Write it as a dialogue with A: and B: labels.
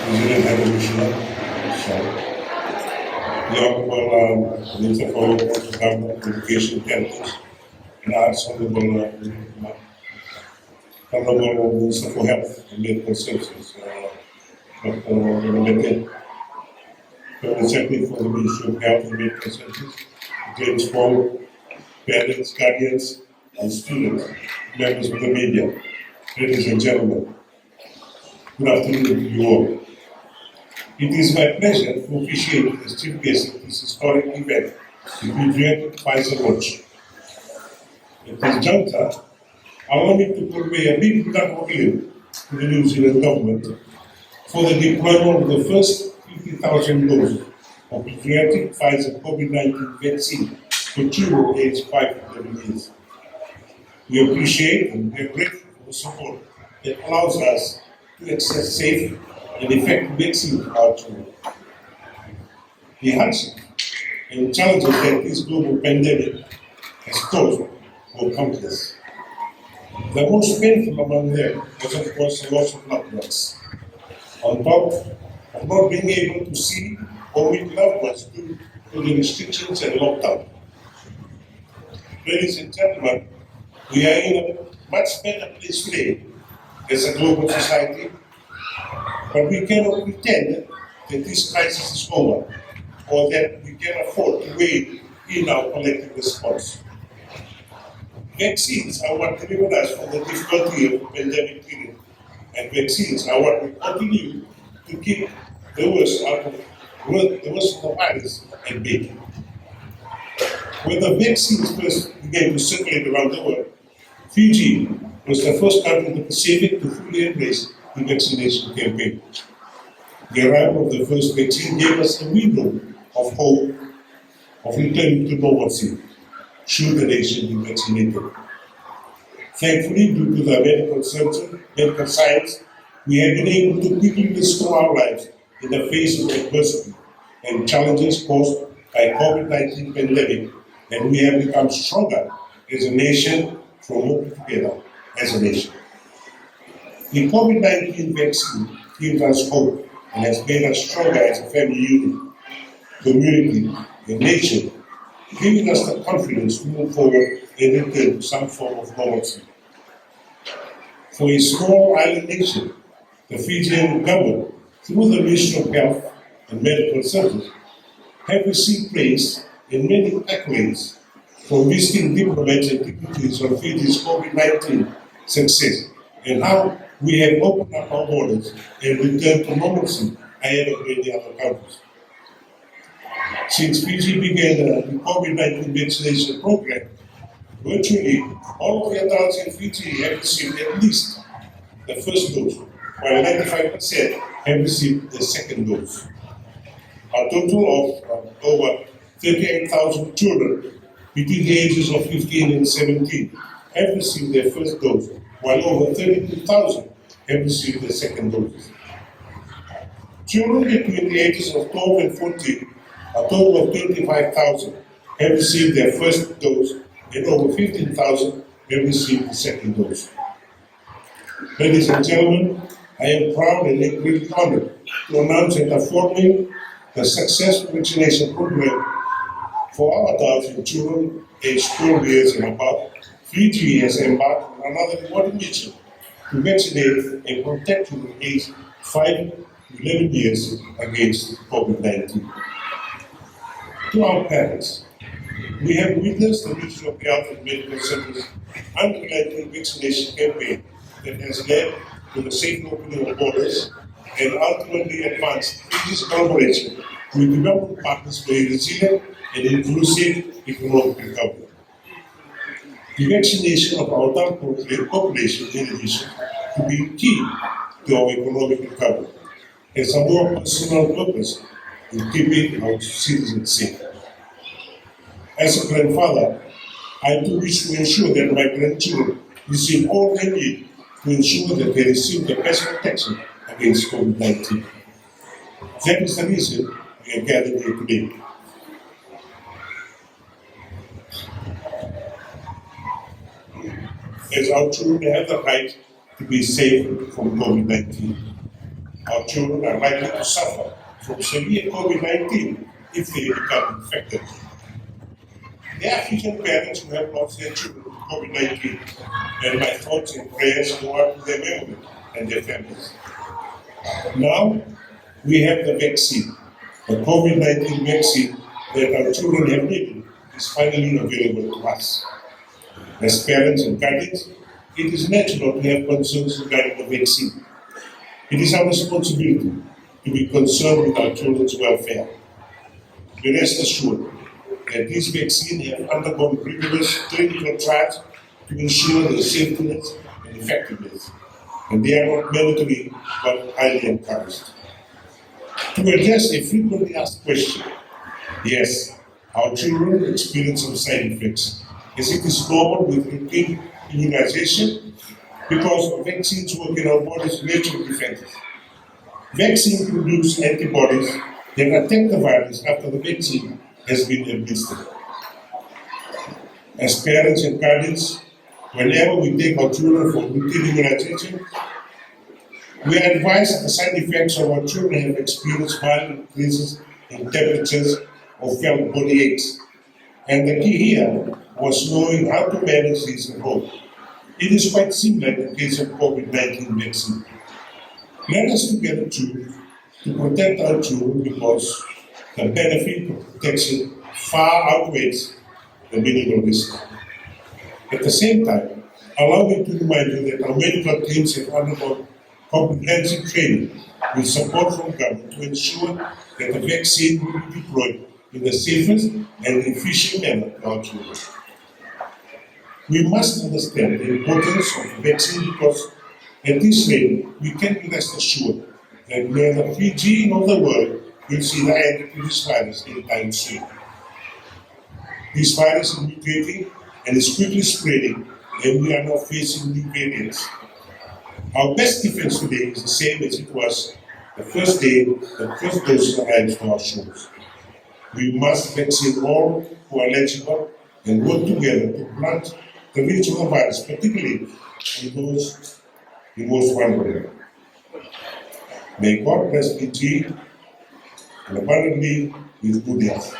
A: President High Commissioner, the Honorable Minister for Government, Education, Heritage, and Arts, Honorable Minister for Health and Medical Services, Dr. Wiliame, Permanent Secretary for the Ministry of Health and Medical Services, James Paul, parents, guardians, and students, members of the media, ladies and gentlemen, good afternoon to you all. It is my pleasure to officiate as chief guest at this historic event, the Fijian Pfizer launch. At this juncture, allow me to convey a big welcome to the New Zealand government for the deployment of the first 50,000 doses of pediatric Pfizer COVID-19 vaccine for children aged 5 to 11 years. We appreciate and we are grateful for the support that allows us to access safe and effective vaccine for our children. The hardship and challenges that this global pandemic has caused were countless. The most painful among them was, of course, the loss of loved ones. On top of not being able to see or meet loved ones due to the restrictions and lockdown. Ladies and gentlemen, we are in a much better place today as a global society, but we cannot pretend that this crisis is over or that we can afford to wait in our collective response. Vaccines are what delivered us from the difficulty of the pandemic period, and vaccines are what will continue to keep the worst of the virus at bay. When the vaccines first began to circulate around the world, Fiji was the first country in the Pacific to fully embrace the vaccination campaign. The arrival of the first vaccine gave us a window of hope of returning to normalcy, should the nation be vaccinated. Thankfully, due to the medical science, we have been able to quickly restore our lives in the face of adversity and challenges caused by COVID-19 pandemic, and we have become stronger as a nation from working together as a nation. The COVID-19 vaccine gives us hope and has made us stronger as a family unit, community, and nation, giving us the confidence to move forward and return to some form of normalcy. For a small island nation, the Fijian government, through the Ministry of Health and Medical Services, have received praise and many accolades from visiting diplomats and dignitaries on Fiji's COVID-19 success and how we have opened up our borders and returned to normalcy ahead of many other countries. Since Fiji began the COVID-19 vaccination program, virtually all of the adults in Fiji have received at least the first dose, while 95% have received the second dose. A total of over 38,000 children between the ages of 15 and 17 have received their first dose, while over 32,000 have received their second dose. Children between the ages of 12 and 14, a total of 25,000 have received their first dose, and over 15,000 have received the second dose. Ladies and gentlemen, I am proud and greatly honored to announce that affirming the successful vaccination program for our adults and children aged 12 years and above, Fiji has embarked on another important mission to vaccinate and protect children aged 5 to 11 years against COVID-19. To our parents, we have witnessed the Ministry of Health and Medical Services unrelenting vaccination campaign that has led to the safe opening of borders and ultimately advanced Fiji's collaboration with development partners for a resilient and inclusive economic recovery. The vaccination of our adult population, in addition to being key to our economic recovery, has a more personal purpose in keeping our citizens safe. As a grandfather, I do wish to ensure that my grandchildren receive all they need to ensure that they receive the best protection against COVID-19. That is the reason we are gathered here today. As our children have the right to be safe from COVID-19, our children are likely to suffer from severe COVID-19 if they become infected. There are Fijian parents who have lost their children to COVID-19, and my thoughts and prayers go out to their memory and their families. Now, we have the vaccine. The COVID-19 vaccine that our children have needed is finally available to us. As parents and guardians, it is natural to have concerns regarding the vaccine. It is our responsibility to be concerned with our children's welfare. Be rest assured that these vaccines have undergone rigorous clinical trials to ensure their safety and effectiveness, and they are not mandatory but highly encouraged. To address a frequently asked question, yes, our children experience some side effects, as it is normal with routine immunization because vaccines work in our body's natural defenses. Vaccines produce antibodies that attack the virus after the vaccine has been administered. As parents and guardians, whenever we take our children for routine immunization, we are advised that the side effects of our children have experienced mild increases in temperatures or felt body aches. And the key here was knowing how to manage these at home. It is quite similar in the case of COVID-19 vaccine. Let us together choose to protect our children because the benefit of protection far outweighs the medical risk. At the same time, allow me to remind you that our medical teams have undergone comprehensive training with support from government to ensure that the vaccine will be deployed in the safest and efficient manner to our children. We must understand the importance of the vaccine because at this rate, we can be rest assured that neither Fiji nor the world will see the end to this virus anytime soon. This virus is mutating and is quickly spreading, and we are now facing new variants. Our best defense today is the same as it was the first day the first doses arrived from our shores. We must vaccinate all who are eligible and work together to blunt the reach of the virus, particularly in those the most vulnerable. May God bless Fiji and abundantly with good health.